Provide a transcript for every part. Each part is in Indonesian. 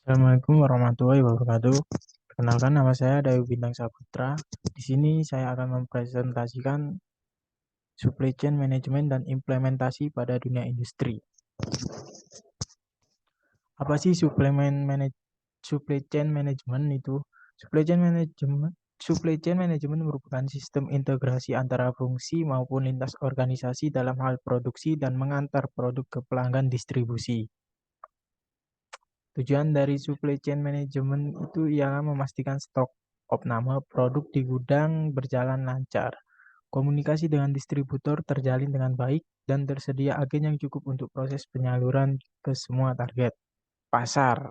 Assalamualaikum warahmatullahi wabarakatuh. Perkenalkan, nama saya Dayu Bintang Saputra. Di sini saya akan mempresentasikan supply chain management dan implementasi pada dunia industri. Apa sih supply chain management itu? Supply chain management merupakan sistem integrasi antara fungsi maupun lintas organisasi dalam hal produksi dan mengantar produk ke pelanggan distribusi. Tujuan dari supply chain management itu ialah memastikan stok opname produk di gudang berjalan lancar, komunikasi dengan distributor terjalin dengan baik, dan tersedia agen yang cukup untuk proses penyaluran ke semua target pasar.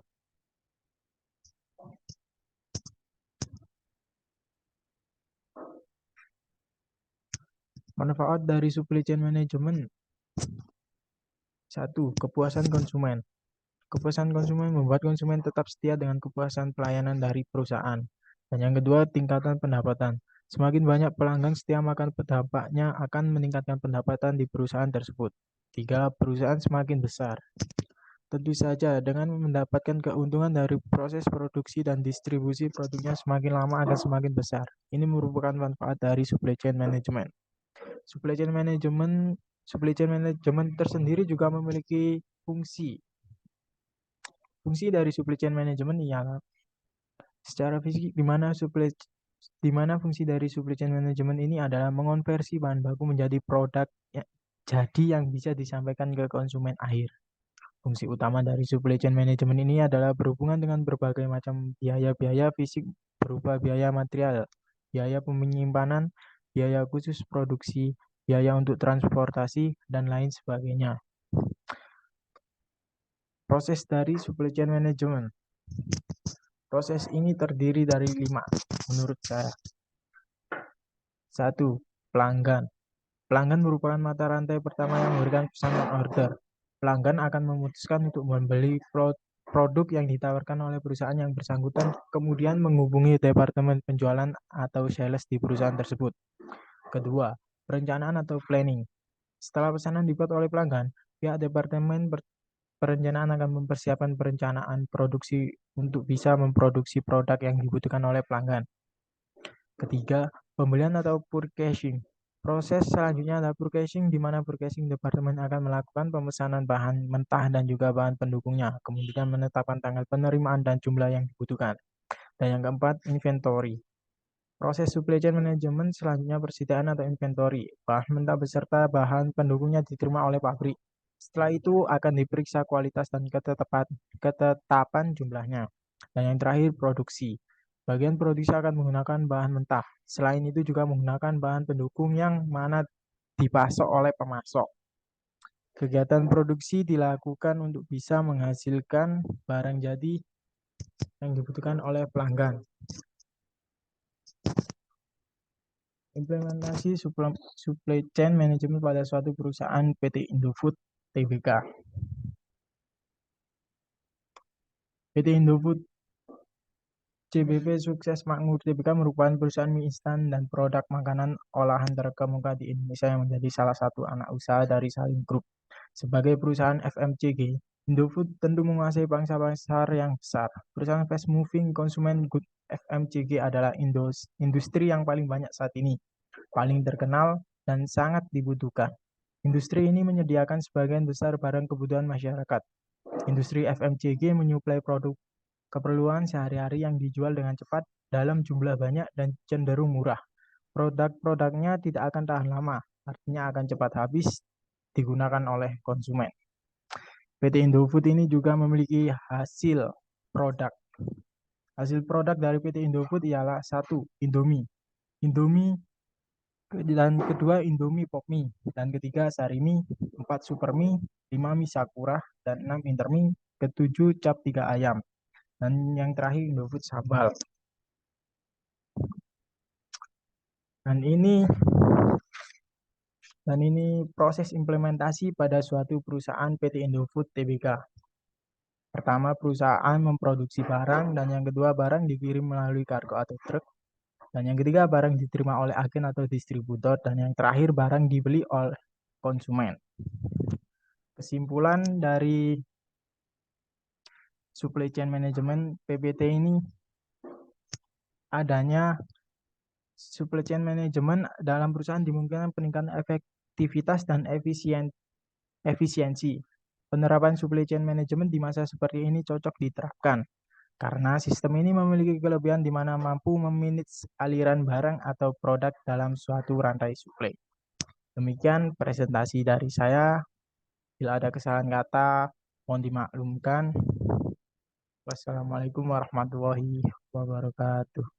Manfaat dari supply chain management: 1. Kepuasan konsumen. Kepuasan konsumen membuat konsumen tetap setia dengan kepuasan pelayanan dari perusahaan. Dan yang kedua, tingkatan pendapatan. Semakin banyak pelanggan setia, maka dampaknya akan meningkatkan pendapatan di perusahaan tersebut. 3. Perusahaan semakin besar. Tentu saja, dengan mendapatkan keuntungan dari proses produksi dan distribusi produknya semakin lama akan semakin besar. Ini merupakan manfaat dari supply chain management. Supply chain management Supply chain management tersendiri juga memiliki fungsi. Fungsi dari supply chain management ialah secara fisik, di mana fungsi dari supply chain management ini adalah mengonversi bahan baku menjadi produk jadi yang bisa disampaikan ke konsumen akhir. Fungsi utama dari supply chain management ini adalah berhubungan dengan berbagai macam biaya-biaya fisik berupa biaya material, biaya penyimpanan, biaya khusus produksi, biaya untuk transportasi, dan lain sebagainya. Proses dari supply chain management. Proses ini terdiri dari 5 menurut saya. 1. Pelanggan. Pelanggan merupakan mata rantai pertama yang memberikan pesanan order. Pelanggan akan memutuskan untuk membeli produk yang ditawarkan oleh perusahaan yang bersangkutan, kemudian menghubungi departemen penjualan atau sales di perusahaan tersebut. Kedua, perencanaan atau planning. Setelah pesanan dibuat oleh pelanggan, pihak departemen perencanaan akan mempersiapkan perencanaan produksi untuk bisa memproduksi produk yang dibutuhkan oleh pelanggan. Ketiga, pembelian atau purchasing. Proses selanjutnya adalah purchasing, di mana purchasing departemen akan melakukan pemesanan bahan mentah dan juga bahan pendukungnya, kemudian menetapkan tanggal penerimaan dan jumlah yang dibutuhkan. Dan yang keempat, inventory. Proses supply chain management selanjutnya persediaan atau inventory. Bahan mentah beserta bahan pendukungnya diterima oleh pabrik. Setelah itu akan diperiksa kualitas dan ketetapan jumlahnya. Dan yang terakhir, produksi. Bagian produksi akan menggunakan bahan mentah. Selain itu juga menggunakan bahan pendukung yang mana dipasok oleh pemasok. Kegiatan produksi dilakukan untuk bisa menghasilkan barang jadi yang dibutuhkan oleh pelanggan. Implementasi supply chain management pada suatu perusahaan PT Indofood Tbk. PT Indofood CBP Sukses Makmur Tbk merupakan perusahaan mie instan dan produk makanan olahan terkemuka di Indonesia yang menjadi salah satu anak usaha dari Salim Group. Sebagai perusahaan FMCG, Indofood tentu menguasai pangsa pasar yang besar. Perusahaan fast moving consumer good FMCG adalah industri yang paling banyak saat ini, paling terkenal, dan sangat dibutuhkan. Industri ini menyediakan sebagian besar barang kebutuhan masyarakat. Industri FMCG menyuplai produk keperluan sehari-hari yang dijual dengan cepat dalam jumlah banyak dan cenderung murah. Produk-produknya tidak akan tahan lama, artinya akan cepat habis digunakan oleh konsumen. PT Indofood ini juga memiliki hasil produk. Hasil produk dari PT Indofood ialah 1. Indomie. Indomie dan kedua Indomie Pop Mie, dan ketiga Sarimi, 4 Super Mie, 5 Mie Sakura, dan 6 Intermie, ketujuh Cap 3 Ayam, dan yang terakhir Indofood Sambal. Dan ini proses implementasi pada suatu perusahaan PT Indofood Tbk. Pertama, perusahaan memproduksi barang, dan yang kedua barang dikirim melalui kargo atau truk, dan yang ketiga barang diterima oleh agen atau distributor, dan yang terakhir barang dibeli oleh konsumen. Kesimpulan dari supply chain management PPT ini adanya supply chain management dalam perusahaan dimungkinkan peningkatan efektivitas dan efisiensi. Penerapan supply chain management di masa seperti ini cocok diterapkan karena sistem ini memiliki kelebihan di mana mampu memanage aliran barang atau produk dalam suatu rantai supply. Demikian presentasi dari saya. Bila ada kesalahan kata, mohon dimaklumkan. Wassalamualaikum warahmatullahi wabarakatuh.